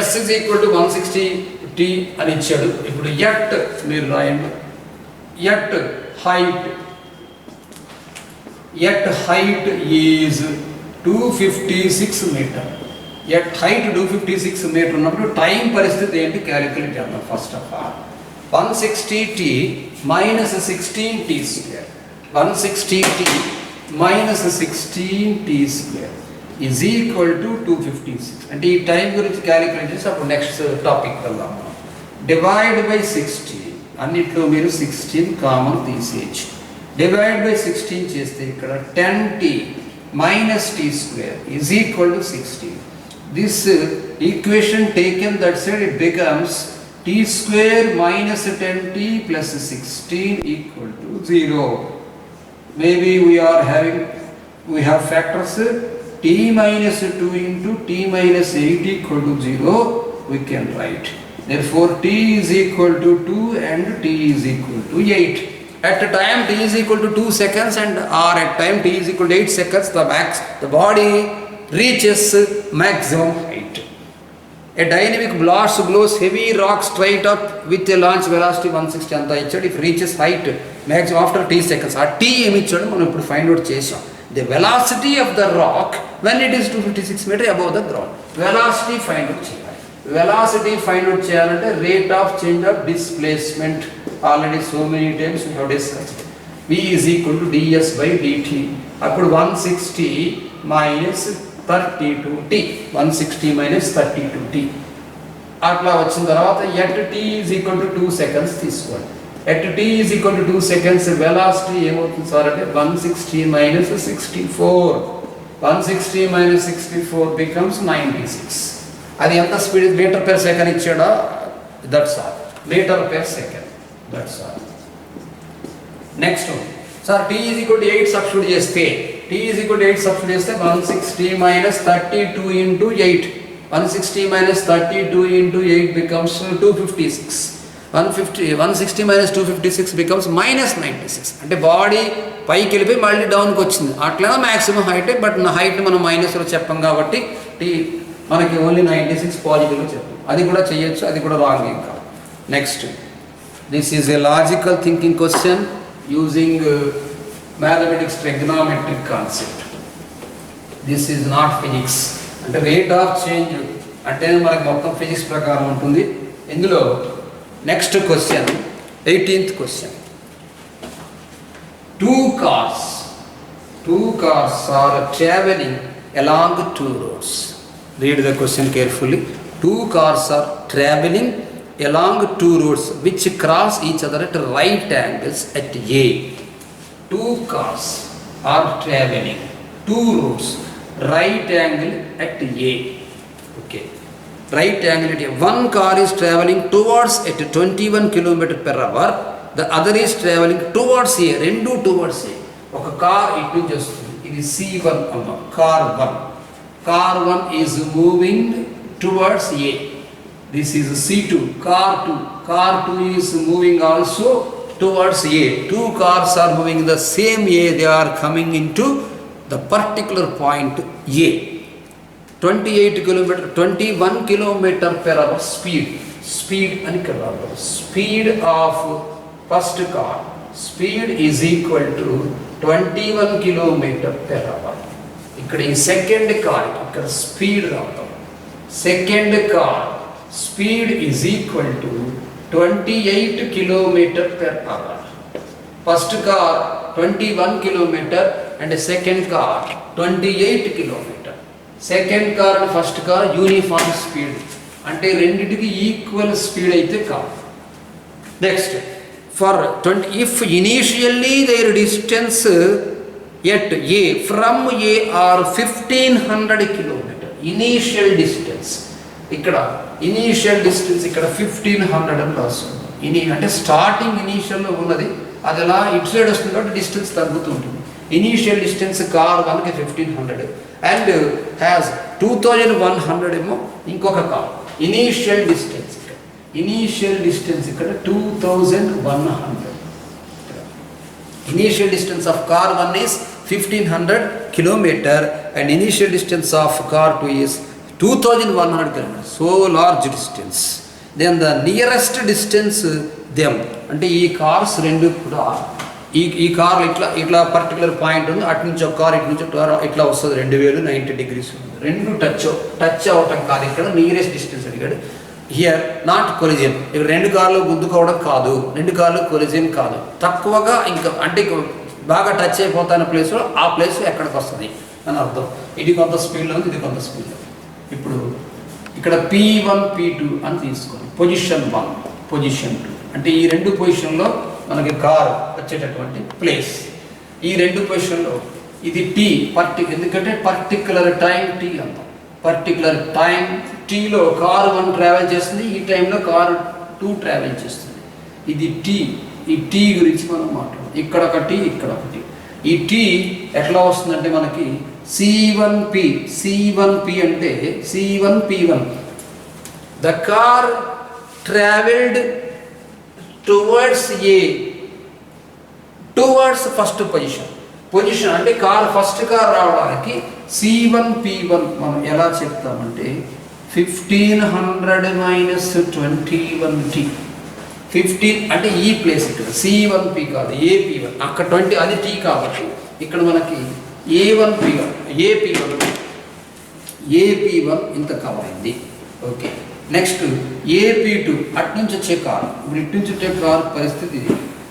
s is equal to 160t అని ఇచ్చాడు. ఇప్పుడు at మీరు రాయండి. At height is 256 metre. At height 256 metre ఉన్నప్పుడు time పరిస్థితి ఏంటి క్యాలిక్యులేట్ చేద్దాం. First of all 160t minus 16t square, 160t minus 16t square is equal to 256. అంటే ఈ టైం గురించి క్యాలిక్యులేట్ చేసి అప్పుడు నెక్స్ట్ టాపిక్ వెళ్దాం. డివైడ్ బై 16, అన్నిట్లో మీరు 16 కామన్ తీసేయచ్చు. డివైడ్ బై 16 చేస్తే ఇక్కడ 10t minus t square is equal to 16. This equation taken that side it becomes t square minus 10t plus 16 equal to 0. Maybe we have factors t minus 2 into t minus 8 equal to 0. We can write. Therefore, t is equal to 2 and t is equal to 8. At a time t is equal to 2 seconds and or at time t is equal to 8 seconds, the body reaches maximum height. A dynamic blast blows heavy rock straight up with a launch velocity 160 anta ichadu. If reaches height maximum after t seconds, ఆ t ఏమి ఇచ్చాడు మనం ఇప్పుడు find out చేసాం. The velocity of the rock when it is 256 meter above the ground. Velocity find out చేయాలి. Velocity find out చేయాలంటే rate of change of displacement. Already so many times we have discussed. V is equal to ds by dt. అప్పుడు 160 minus 32t, 160 minus 32t. అట్లా వచ్చిన తర్వాత at t is equal to 2 seconds తీసుకోండి. At t is equal to 2 seconds velocity ఏమవుతుంది sir అంటే 160 minus 64. 160 minus 64 becomes 96. అది ఎంత speed metre per second ఇచ్చాడా? That's all, metre per second, that's all. Next sir t is equal to 8 substitute చేస్తే, t is equal to 8 substitute చేస్తే 160 minus 32 into 8, 160 minus 32 into 8 becomes 256. 160 minus 256 becomes minus 96. అంటే body పైకి వెళ్ళిపోయి మళ్ళీ డౌన్కి వచ్చింది. అట్లా మ్యాక్సిమం హైట్, బట్ నా హైట్ మనం మైనస్లో చెప్పాం కాబట్టి మనకి ఓన్లీ 96 పాజిటివ్లో చెప్పాం. అది కూడా చేయొచ్చు, అది కూడా రాంగ్ ఏం కాదు. Next, this is a logical thinking question using mathematics trigonometric concept. This is not physics. అంటే రేట్ ఆఫ్ చేంజ్ అంటే మనకి మొత్తం ఫిజిక్స్ ప్రకారం ఉంటుంది. ఇందులో next question, 18th question. Two cars are traveling along two roads. Read the question carefully. Two cars are traveling along two roads which cross each other at right angles at A. Two cars are traveling two roads, right angle at A. Okay. Right angle at A. One car is traveling towards at 21 km per hour. The other is traveling towards A. Rendu towards A. ఒక car ఇటు నుంచి వస్తుంది. ఇది C1 అమ్మ, car 1. Car 1 is moving towards A. This is C2. Car 2. Car 2 is moving also towards A. Two cars are moving in the same A. They are coming into the particular point A. 21 kilometer per hour speed అని ఇక్కడ రావాలి. Speed of first car, speed is equal to 21 kilometer per hour. ఇక్కడ ఈ second car ఇక్కడ speed రావడం. Second car speed is equal to 28 kilometer per hour. First car 21 kilometer and second car 28 kilometer. Second car and first car uniform speed, అంటే రెండింటికి equal speed అయితే కాదు. Next, for 20 if initially their distance at A from A are 1500 kilometer. Initial distance ఇక్కడ ఇక్కడ 1500 అని రాస్తుంది. అంటే starting ఇనీషియల్లో ఉన్నది అది అలా ఇటు సైడ్ వస్తుంది కాబట్టి డిస్టెన్స్ తగ్గుతూ ఉంటుంది. ఇనీషియల్ డిస్టెన్స్ కార్ 1కి 1500 అండ్ హ్యాస్ 2100 ఏమో ఇంకొక కార్. ఇనీషియల్ డిస్టెన్స్ ఇక్కడ 2100. Initial distance of car 1 is 1500 kilometer and initial distance of car 2 is 2100 kilometers. So large distance. Then the nearest distance them, అంటే ఈ కార్స్ రెండు కూడా ఈ కార్ ఇట్లా పర్టికులర్ పాయింట్ ఉంది, అటు నుంచి ఒక కార్ ఇటు నుంచి ఇట్లా వస్తుంది 2090 degrees. రెండు టచ్ అవటం కాదు, ఇక్కడ నియరెస్ట్ డిస్టెన్స్ అడిగాడు. హియర్ నాట్ కొలిజన్, ఇక్కడ రెండు కార్లు గుద్దుకోవడం కాదు, రెండు కార్లు కొలిజన్ కాదు, తక్కువగా ఇంకా అంటే బాగా టచ్ అయిపోతున్న ప్లేస్లో ఆ ప్లేస్ ఎక్కడికి వస్తుంది అని అర్థం. ఇది కొంత స్పీడ్లో ఉంది, ఇది కొంత స్పీడ్లో. ఇప్పుడు ఇక్కడ P1 P2 అని తీసుకోండి. పొజిషన్ 1 పొజిషన్ 2 అంటే ఈ రెండు పొజిషన్లో మనకి కార్ వచ్చేటటువంటి ప్లేస్. ఈ రెండు పొజిషన్లో ఇది T ఎందుకంటే పర్టికులర్ టైం T అంటాం. పర్టికులర్ టైం Tలో కార్ 1 ట్రావెల్ చేస్తుంది, ఈ టైంలో కార్ 2 ట్రావెల్ చేస్తుంది. ఇది T. ఈ T గురించి మనం మాట్లాడాం. ఇక్కడ ఒకటి ఇక్కడ ఒకటి. ఈ T ఎట్లా వస్తుందంటే మనకి C1P అంటే C1P1. The car travelled towards A, towards first position అంటే కార్ ఫస్ట్ కార్ రావడానికి C1P1 మనం ఎలా చెప్తామంటే 1500 మైనస్ 21T. 15 అంటే ఈ ప్లేస్ ఇక్కడ C1P కాదు AP1, అక్కడ 20 అది T కాబట్టి ఇక్కడ మనకి AP1 ఇంత కవర్ అయింది. ఓకే, నెక్స్ట్ AP2 అటు నుంచి వచ్చే కార్. ఇప్పుడు ఇటు నుంచి వచ్చే కార్ పరిస్థితి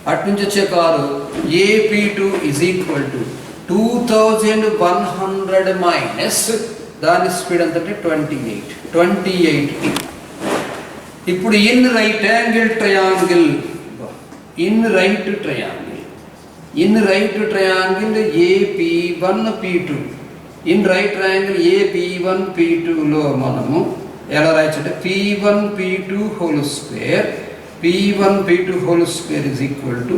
అటు నుంచి వచ్చే car AP2 is equal to 2100 minus దాని స్పీడ్ అంతటి 28. ఇప్పుడు in right triangle AP1 P2 in right triangle AP1 P2లో మనము ఎలా రాయొచ్చు అంటే P1 P2 whole square is equal to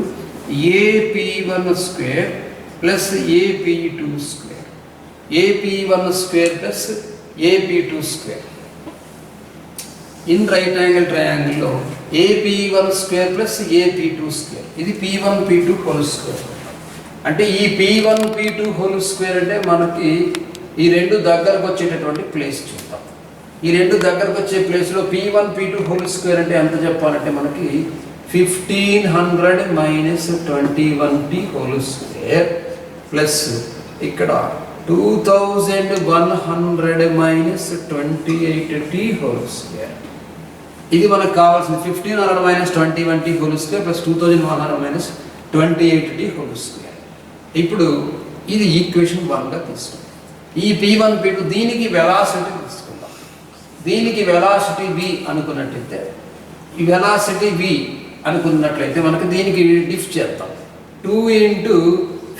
AP1 square plus AP2 square AP1 square plus AP2 square. In right angle ట్రయాంగిల్లో AP1 square plus AP2 square, ఇది P1 P2 whole square. అంటే ఈ P1 P2 whole square అంటే మనకి ఈ రెండు దగ్గరకు వచ్చేటటువంటి ప్లేస్ చూద్దాం. ఈ రెండు దగ్గరకు వచ్చే ప్లేస్లో P1 P2 హోల్ స్క్వేర్ అంటే ఎంత చెప్పాలంటే మనకి 1500 minus 21t whole square plus ఇక్కడ 2100 మైనస్ 28t హోల్ స్క్వేర్. ఇది మనకు కావాల్సింది 1500 minus 21t whole square plus 2100 minus 28t whole square. ఇప్పుడు ఇది ఈక్వేషన్ 1గా తీసుకుందాం. ఈ P1 P2 దీనికి వెలాసిటీ తీసుకుందాం. దీనికి వెలాసిటీ v అనుకున్నట్లయితే, ఈ వెలాసిటీ v అనుకున్నట్లయితే మనకి దీనికి డిఫ్ చేద్దాం. 2 ఇంటూ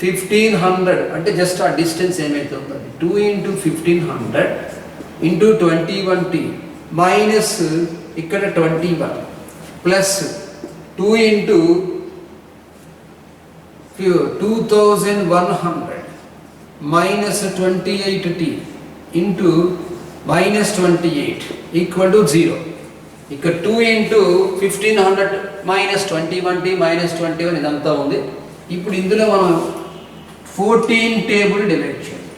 1500 అంటే జస్ట్ ఆ డిస్టెన్స్ ఏమైతే ఉంటుంది 2 ఇంటూ 1500 ఇంటూ 21t మైనస్ ఇక్కడ 21 plus 2 into 2100 minus 28t into minus 28 equal to 0. ఇక్కడ 2 ఇంటూ 1500 మైనస్ 21t మైనస్ 21 ఇదంతా ఉంది. ఇప్పుడు ఇందులో మనం 14 టేబుల్ డివైడ్ చేయాలి.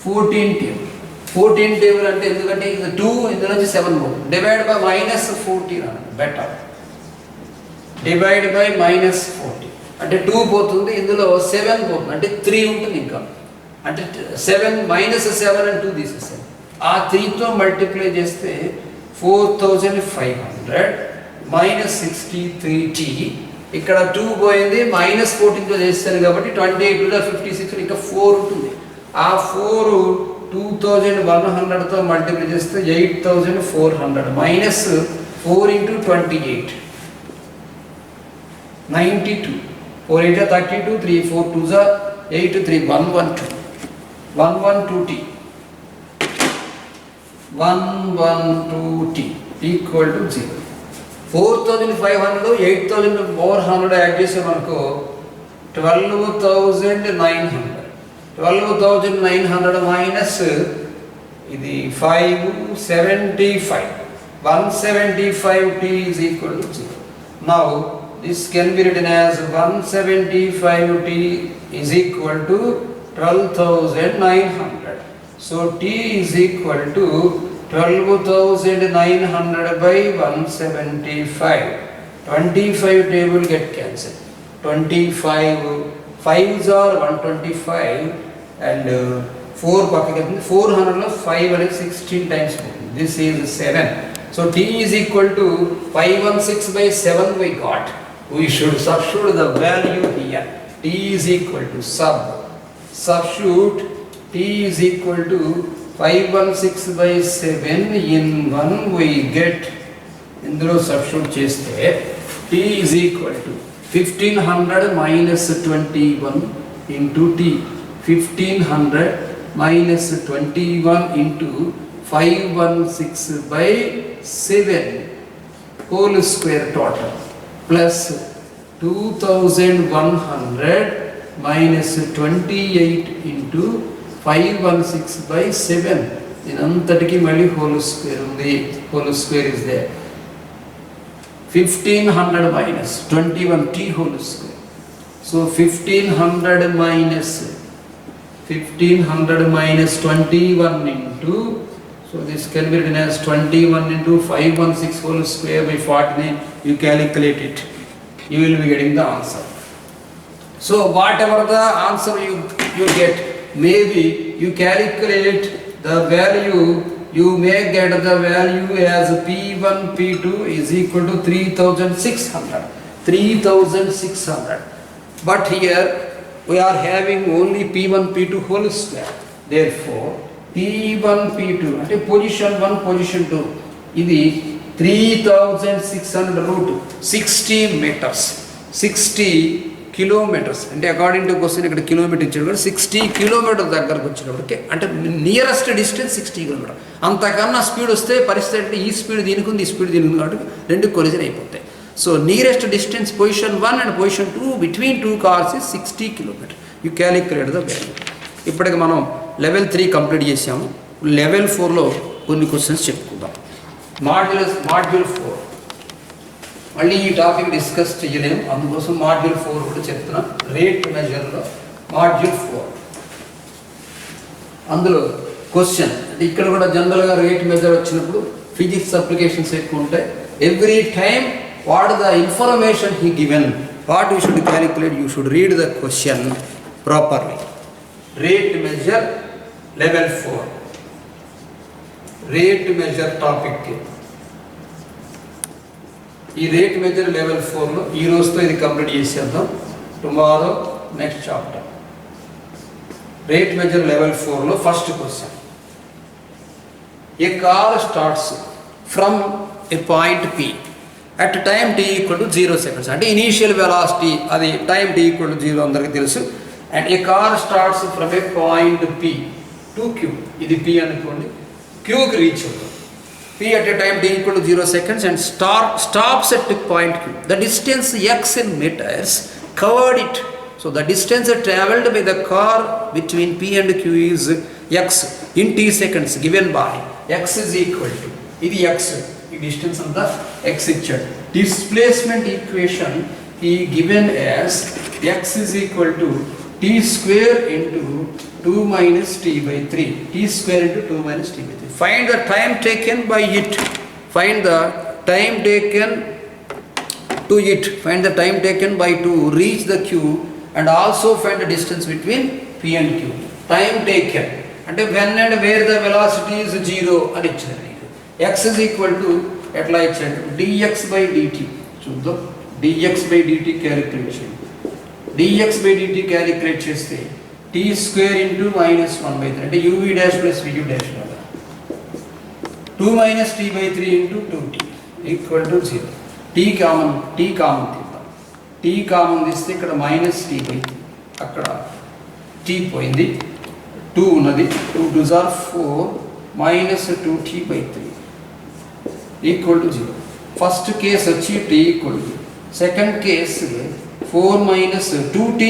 14 టేబుల్ అంటే ఎందుకంటే ఇది 2 ఇందులో నుంచి 7 పోతుంది. డివైడ్ బై మైనస్ 14 అన్నది బెటర్. డివైడ్ బై మైనస్ 14 అంటే 2 పోతుంది, ఇందులో 7 పోతుంది అంటే 3 ఉంటుంది. ఇంకా అంటే 7 మైనస్ 7 and 2 తీసేసాను. ఆ 3తో మల్టిప్లై చేస్తే 4500 మైనస్ 63t, ఇక్కడ 2 పోయింది మైనస్ 14తో చేస్తాను కాబట్టి 28 56 ఇంకా 4 ఉంటుంది. ఆ 4 2100తో మల్టిప్లై చేస్తే 8400 minus 4 into 28 92 4 8 32 3 4 2 8 3 112t equal to 0. 4500 8400 add చేస్తే మనకు 12900 మైనస్ ఇది 575 175t is equal to 0. Now this can be written as 175t is equal to 12,900. So t is equal to 12,900 by 175. 25 table get cancelled. 25 5s are 125 and 4 pakkaki 400 lo 5 and 16 times. This is 7. So t is equal to 516 by 7 we got. We should substitute the value here. T is equal to substitute t is equal to 516 by 7 in 1 we get indulo substitute cheste t is equal to 1500 minus 21 into t 1500 minus 21 into 516 by 7 whole square total plus 2100 minus 28 into 516 by 7 ఇదంతటికి మళ్ళీ whole square ఉంది. Whole square is there. 1500 minus 21t whole square. So 1500 minus 21 into, so this can be written as 21 into 516 whole square by 49. You calculate it, you will be getting the answer. So whatever the answer you get, maybe you calculate the value, you may get the value as P1 P2 is equal to 3600. 3600. But here we are having only P1, P2 whole square. Therefore, P1, P2 అంటే position 1, position 2 ఇది 3600 route 60 metres 60 kilometres అంటే according to question ఇక్కడ kilometre ఇచ్చాడు కూడా 60 kilometre దగ్గరకు వచ్చినప్పటికే అంటే nearest distance 60 kilometre. అంతకన్నా speed వస్తే పరిస్థితి అంటే ఈ స్పీడ్ దీనికి ఉంది, ఈ స్పీడ్ దీనికి ఉంది కాబట్టి రెండు కొలిజన్ అయిపోతాయి. So nearest distance position 1 and position 2 between 2 cars is 60 kilometre. You calculate the value. ఇప్పటికి మనం లెవెల్ 3 కంప్లీట్ చేసాము. లెవెల్ 4లో కొన్ని క్వశ్చన్స్ చెప్పుకుందాం. మాడ్యూల్ 4 మళ్ళీ ఈ టాపిక్ డిస్కస్ చేయలేము, అందుకోసం మాడ్యూల్ 4 కూడా చెప్తున్నాం. రేట్ మెజర్లో మాడ్యూల్ 4 అందులో క్వశ్చన్ అంటే ఇక్కడ కూడా జనరల్గా రేట్ మెజర్ వచ్చినప్పుడు ఫిజిక్స్ అప్లికేషన్స్ ఎక్కువ ఉంటాయి. Every time what the information he given, what you should calculate, you should read the question properly. Rate measure level 4 rate measure topic. ఈ రేట్ మెజర్ లెవెల్ 4లో ఈ రోజుతో ఇది కంప్లీట్ చేసేద్దాం. Tomorrow next chapter. Rate measure level 4లో first question. A car starts from a point P at time t equal to 0 seconds అంటే initial velocity అది time t equal to 0 అందరికీ తెలుసు. And A car starts from a point P to Q, ఇది P అనుకోండి, Qకి reach అవుతుంది. P at a time t equal to 0 seconds and stops at point Q. The distance x in meters covered it. So the distance travelled by the car between P and Q is x in t seconds given by x is equal to ఇది x, ఈ distance అంతా x ఇచ్చాడు. Displacement equation he given as x is equal to t square into 2 minus t by 3. T square into 2 minus t by 3. Find the time taken by it. Find the time taken to it. Find the time taken by to reach the Q and also find the distance between P and Q. Time taken అంటే when and where the velocity is 0 అని ఇచ్చారు. x is equal to ఎట్లా ఇచ్చాడు dx by dt. చూద్దాం dx by dt calculation. dx by dt calculate చేస్తే t square into minus 1 by 3 అంటే uv dash plus vu dash 2 minus t by 3 into 2t equal to 0. t common తీద్దాం. t common తీస్తే ఇక్కడ minus t by 3 అక్కడ t పోయింది, 2 ఉన్నది, 2 2s are 4 minus 2t by 3 equal to 0. First case వచ్చి t equal to, second case 4 minus 2t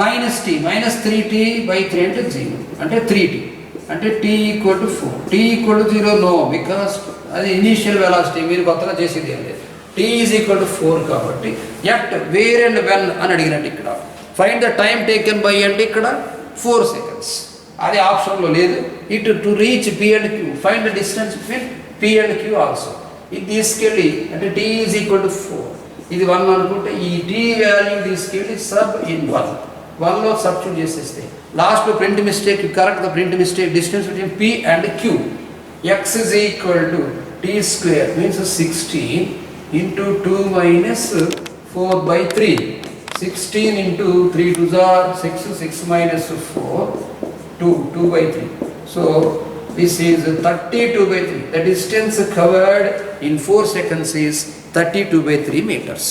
minus t minus 3t by 3 అంటే 0 అంటే 3t అంటే t equal to 4. t equal to 0 no, because అది initial velocity, మీరు కొత్తగా చేసేది ఏం లేదు. t ఈజ్ ఈక్వల్ టు 4 కాబట్టి ఎట్ వేర్ అండ్ వెన్ అని అడిగినట్టు ఇక్కడ find the time taken by అంటే ఇక్కడ 4 సెకండ్స్, అది ఆప్షన్లో లేదు. ఇటు to reach P and Q find the distance between P and Q also. ఇది తీసుకెళ్ళి అంటే t ఈజ్ ఈక్వల్ టు 4, ఇది 1 అనుకుంటే ఈ t వాల్యూ తీసుకెళ్ళి సబ్ ఇన్ 1లో సబ్స్టిట్యూట్ చేసేస్తే లాస్ట్లో print mistake, you correct the print mistake, distance between P and Q x is equal to t square means 16 into 2 minus 4 by 3. 16 into 3 2s are 6, 6 minus 4 2 by 3. So this is 32 by 3. The distance covered in 4 seconds is 32 by 3 meters.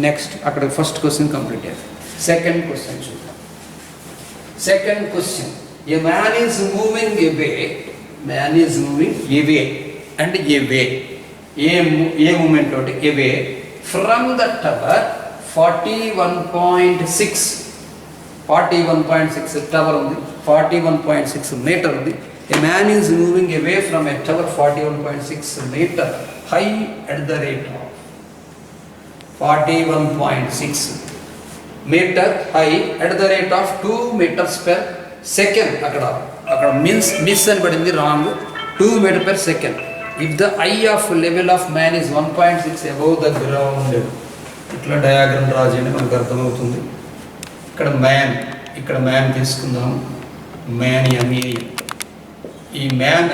Next, after first question completed. Second question. Second question. A man is moving away. Man is moving away and away. A movement away from the tower 41.6. 41.6 tower ఉంది, 41.6 meter ఉంది. A man is moving away from a tower 41.6 meter high at the rate of 41.6 meter high at the rate of 2 meters per second. అక్కడ miss అని పడింది, wrong. 2 meter per second. If the eye of level of man is 1.6 above the ground, ఇట్లా diagram draw చేయండి, మనకు అర్థమవుతుంది. ఇక్కడ man తీసుకుందాం. Man MA, ఈ మ్యాన్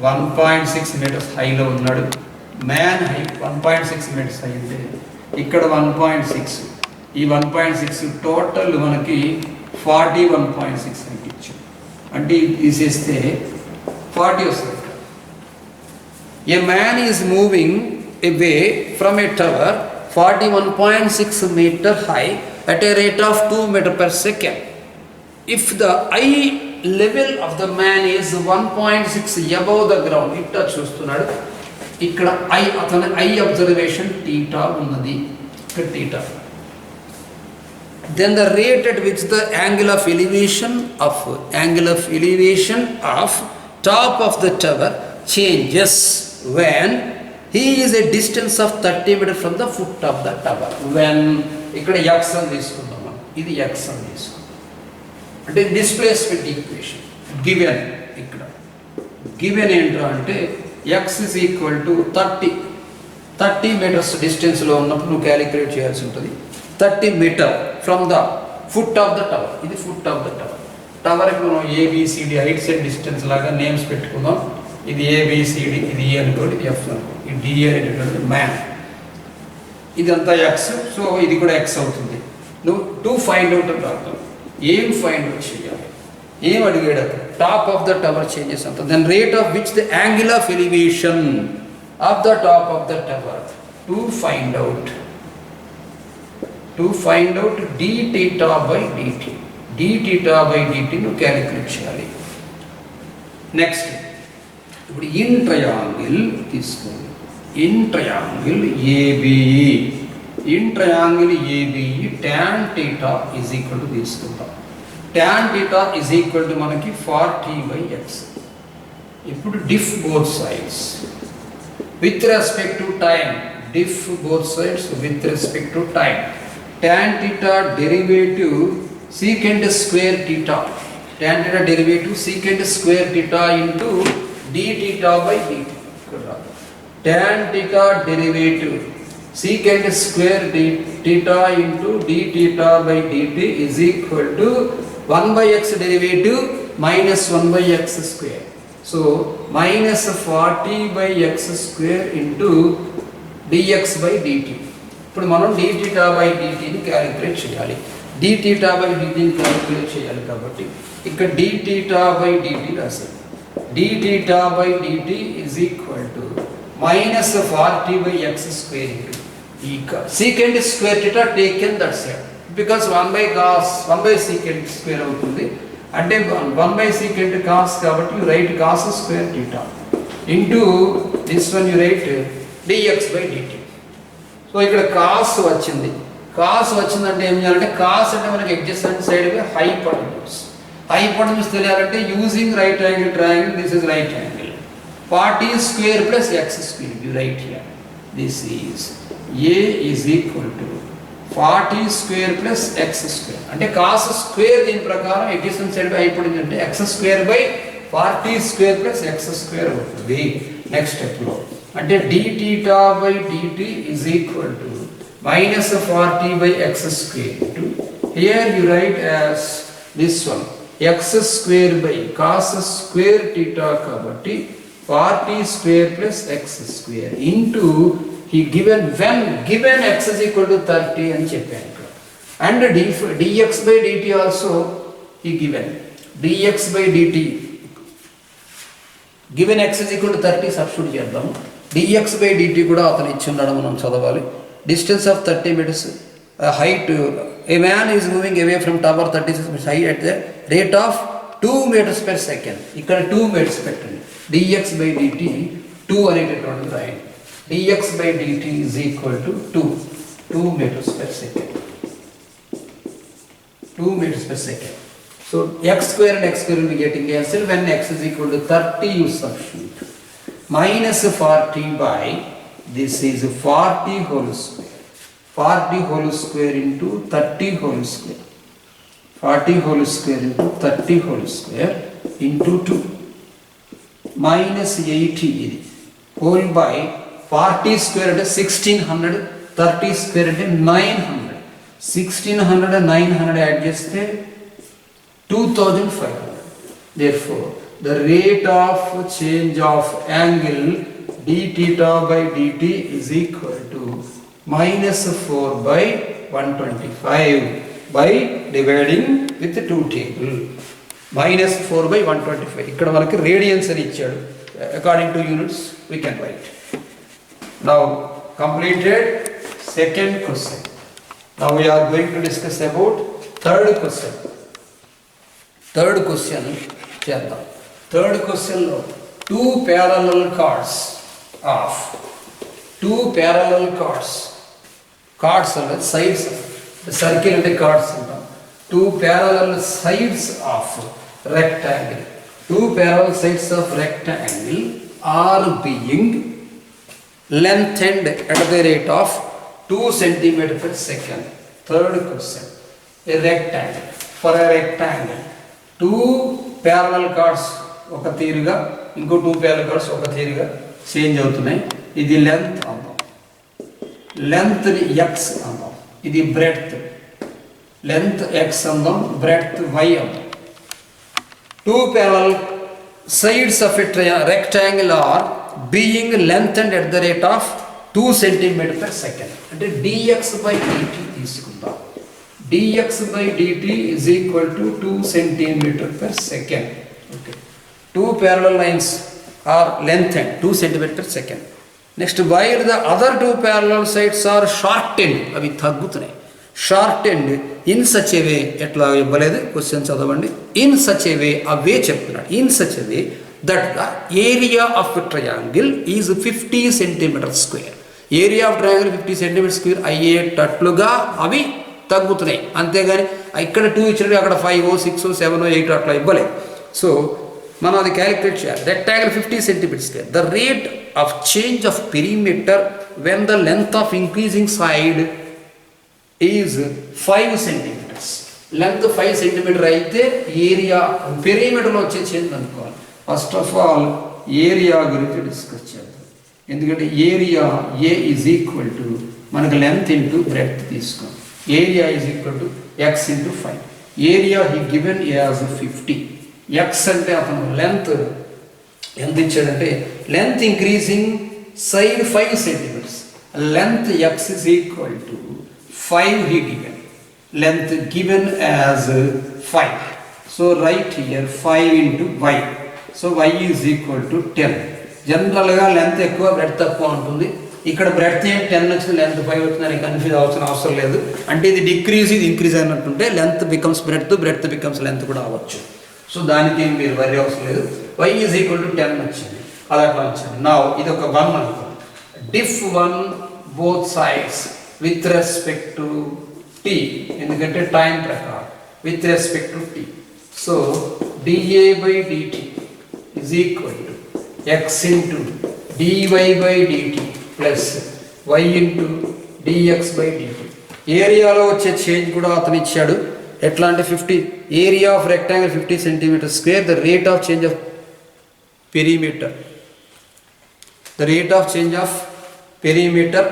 1.6 మీటర్స్ హైలో ఉన్నాడు. మ్యాన్ హై 1.6 మీటర్స్ హై అంటే ఇక్కడ 1.6, ఈ 1.6 టోటల్ మనకి 41.6 అని ఇచ్చాం. అంటే ఇది తీసేస్తే 40 వస్తుంది. ఏ man is moving away from a tower 41.6 meter high at a rate of 2 meter per second. If the eye level of the man is 1.6 above the ground, ఇట్లా చూస్తున్నాడు. ఇక్కడ అతని ఐ అబ్జర్వేషన్ టీటా ఉన్నది, ఇక్కడ theta. Then the rate at which the angle of elevation of top of the tower changes when he is a distance of 30 meters from the foot of the tower. When ఇక్కడ x అని తీసుకుందాం మనం, ఇది x అని తీసుకుందాం. అంటే displacement equation given, ఇక్కడ given ఏంటో అంటే x is equal to 30 meters డిస్టెన్స్లో ఉన్నప్పుడు నువ్వు క్యాలిక్యులేట్ చేయాల్సి ఉంటుంది. 30 meter from the foot of the tower, ఇది ఫుట్ ఆఫ్ ద టవర్. టవర్కి మనం ఏబిసిడి హైట్స్ అండ్ డిస్టెన్స్ లాగా నేమ్స్ పెట్టుకుందాం. ఇది ఏబిసిడి, ఇది ఏ అనుకోండి, ఇది ఎఫ్ అనుకోండి, ఇది డిఏ అనేటువంటి మ్యాన్, ఇదంతా ఎక్స్. సో ఇది కూడా ఎక్స్ అవుతుంది. నువ్వు 2 ఫైండ్ అవుట్ అని రాద్దాం. ఏం ఫైండ్ అవుట్ చేయాలి, ఏం అడిగాడు? Top of the tower changes అంత. Then rate of which the angle of elevation of the top of the tower to find out d theta by dt. d theta by dt నువ్వు calculate చేయాలి. Next ఇప్పుడు in triangle తీసుకోండి. In triangle ABE, tan theta is equal to తీసుకుంటాం. tan theta is equal to మనకి 40/x. ఇప్పుడు diff both sides with respect to time. Diff both sides with respect to time. tan theta derivative secant square theta. tan theta derivative secant square theta into d theta by dt. tan theta derivative secant square theta into d theta by dt is equal to 1/x derivative minus 1/x square. So minus 40/x square into dx by dt. ఇప్పుడు మనం d theta by dt ని calculate చేయాలి. d theta by dt ని calculate చేయాలి కాబట్టి ఇక్కడ d theta by dt రాసాం. d theta by dt is equal to minus 40/x square into secant square theta taken that side, because 1/cos 1/secant square అవుతుంది. అంటే 1/secant cos కాబట్టి you write cos square theta into this one you write dx by dt. So ఇక్కడ cos వచ్చిందంటే ఏం చేయాలంటే, cos అంటే మనకి adjacent side hypotenuse తెలియాలంటే using right angle triangle, this is right angle. 40 square plus x square you write here. This is a is equal to 40 square plus x square. అంటే cos square దీని ప్రకారం adjacent side hypotenuse అంటే x square by 40 square plus x square అవుతుంది next స్టెప్లో. అంటే d theta by dt is equal to minus 40/x square into, here you write as this one, x square by cos square theta కాబట్టి 40 square plus x square into he given when given x is equal to 30 అని చెప్పాను ఇక్కడ. and dx by dt also he given dx by dt given x is equal to 30 substitute చేద్దాం. dx by dt కూడా అతను ఇచ్చి ఉన్నాడు, మనం చదవాలి. Distance of 30 meters, height, A man is moving away from tower 36 meters high at the rate of 2 meters per second. ఇక్కడ 2 meters పెట్టండి. dx by dt 2 అనేటటువంటి రాయండి. dx by dt is equal to 2 meters per second. 2 meters per second. So x square and x square will be getting cancelled. When x is equal to 30 you substitute. Minus 40 by this is 40 whole square. 40 whole square into 30 whole square. 40 whole square into 30 whole square into 2. Minus 80 ఇది whole by 40 square అంటే 1600, 30 square అంటే 900. 1600 900 add చేస్తే 2500. Therefore the rate of change of angle d theta by dt is equal to minus 4 by 125 by dividing with 2 table. Minus 4 by 125. ఇక్కడ మనకి radians అని ఇచ్చాడు. According to units we can write. Now completed second question. Now we are going to discuss about third question. Third question చేద్దాం. Third question లో two parallel chords అంటే sides, circle అంటే chords అంటాం. Two parallel sides of rectangle. Two parallel sides of rectangle are being lengthened at the rate of 2 cm per second. Third question. A rectangle. For a rectangle, two parallel chords ఒక తీరుగా, ఇంకో two parallel chords ఒక తీరుగా change అవుతున్నాయి. ఇది length అందాం, length x అందాం. ఇది బ్రెడ్త్, లెంత్ ఎక్స్ అందాం, బ్రెడ్త్ వై అందాం. Two parallel sides of a rectangle are being lengthened at the rate of 2 cm per second. అంటే dx by dt తీసుకుందాం. dx by dt is equal to 2 cm per second. Okay. Two parallel lines are lengthened 2 cm per second. Next, while the other two parallel sides are shortened, అవి తగ్గుతున్నాయి. Shortened in such a way, ఎట్లా ఇవ్వలేదు question చదవండి. In such a way, ఆ వే చెప్తున్నాడు. In such a way that the area of a triangle is 50 cm square. Area of triangle 50 cm square అయ్యేటట్లుగా అవి తగ్గుతున్నాయి. అంతేగాని ఇక్కడ 2 ఇచ్చినట్టు అక్కడ 5, 6, 7, 8 అట్లా ఇవ్వలేదు. సో మనం అది క్యాలిక్యులేట్ చేయాలి. Rectangle 50 cm square. The rate of change of perimeter when the length of increasing side is 5 cm. Length 5 cm అయితే ఏరియా పెరిమీటర్లో వచ్చే చేంజ్ అనుకోవాలి. ఫస్ట్ ఆఫ్ ఆల్ ఏరియా గురించి డిస్కస్ చేద్దాం. ఎందుకంటే area A is equal to మనకు length into breadth తీసుకోండి. Area is equal to X into 5. Area he given as 50. X అంటే అతను లెంత్ ఎంత ఇచ్చాడంటే length increasing side 5 cm. Length X is equal to 5 he given. Length given as 5. So write here 5 into y. So y is equal to 10. జనరల్గా length ఎక్కువ breadth తక్కువ ఉంటుంది. ఇక్కడ breadth ఏం 10 వచ్చింది, లెంత్ 5 వచ్చిందని కన్ఫ్యూజ్ అవ్వాల్సిన అవసరం లేదు. అంటే ఇది డిక్రీజ్, ఇది ఇంక్రీజ్ అయినట్టుంటే length becomes breadth, breadth becomes length కూడా అవ్వచ్చు. సో దానికి ఏం మీరు వరి అవసరం లేదు. y is equal to 10 వచ్చింది, అది అట్లా వచ్చింది. నా ఇది ఒక 1 అనుకోండి. diff 1 both sides with respect to t, ఎందుకంటే టైం ప్రకారం with respect to t. So dA by dt is equal to x into dy by dt plus y into dx by dt. ఏరియాలో వచ్చే చేంజ్ కూడా అతను ఇచ్చాడు. ఎట్లా అంటే 50 area of rectangle 50 cm square. The rate of change of perimeter, the rate of change of perimeter.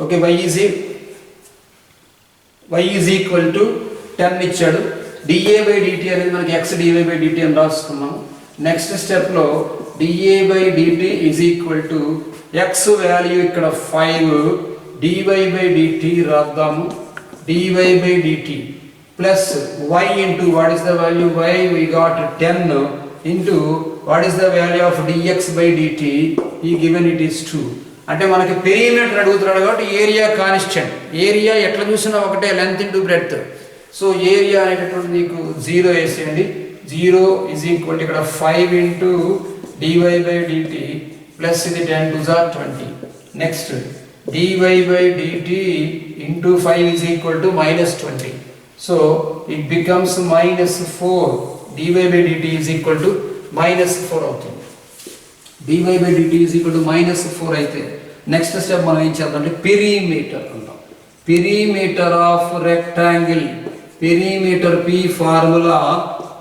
Okay, y is equal to 10 ఇచ్చాడు. dA by dt అనేది మనకి x dy by dt అని రాసుకున్నాము. నెక్స్ట్ స్టెప్లో dA by dt is equal to x value ఇక్కడ 5, dy by dt రాద్దాము. dy by dt plus y into what is the value y, we got 10 into what is the value of dx by dt, he given it is 2. అంటే మనకి perimeter అడుగుతున్నాడు కాబట్టి area constant. Area ఎట్లా చూసినా ఒకటే, length into breadth. So area అనేటటువంటి నీకు 0 వేసేయండి. 0 ఈజ్ ఈక్వల్ టు ఇక్కడ 5 into dy by dt plus ఇది 10 2 20. Next dy by dt into 5 is equal to -20. So it becomes -4. Dy by dt is equal to -4 అవుతుంది. dy by dt is equal to -4 అయితే next step మనం ఏం చేద్దాం అంటే perimeter అంటాం. Perimeter of rectangle, perimeter p formula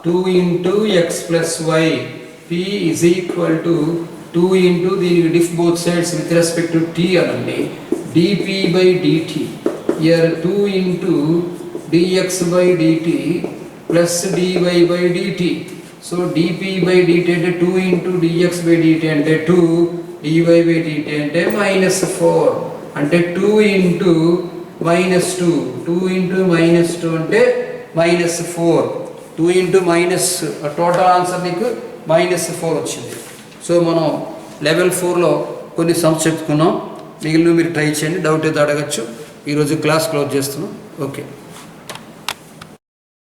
2 into x plus y. p is equal to 2 into దీనికి diff both sides with respect to t అనండి. dp by dt here 2 into dx by dt plus dy by dt. So dp by dt అంటే 2 into dx by dt అంటే 2 dy by dt అంటే -4 అంటే 2 into -2 2 into -2 అంటే -4 2 into minus total answer నీకు -4 వచ్చింది. So మనం level 4లో కొన్ని సమ్స్ చెప్పుకున్నాం. మిగిలిన మీరు ట్రై చేయండి, డౌట్ అయితే అడగచ్చు. ఈరోజు క్లాస్ క్లోజ్ చేస్తున్నాం. ఓకే.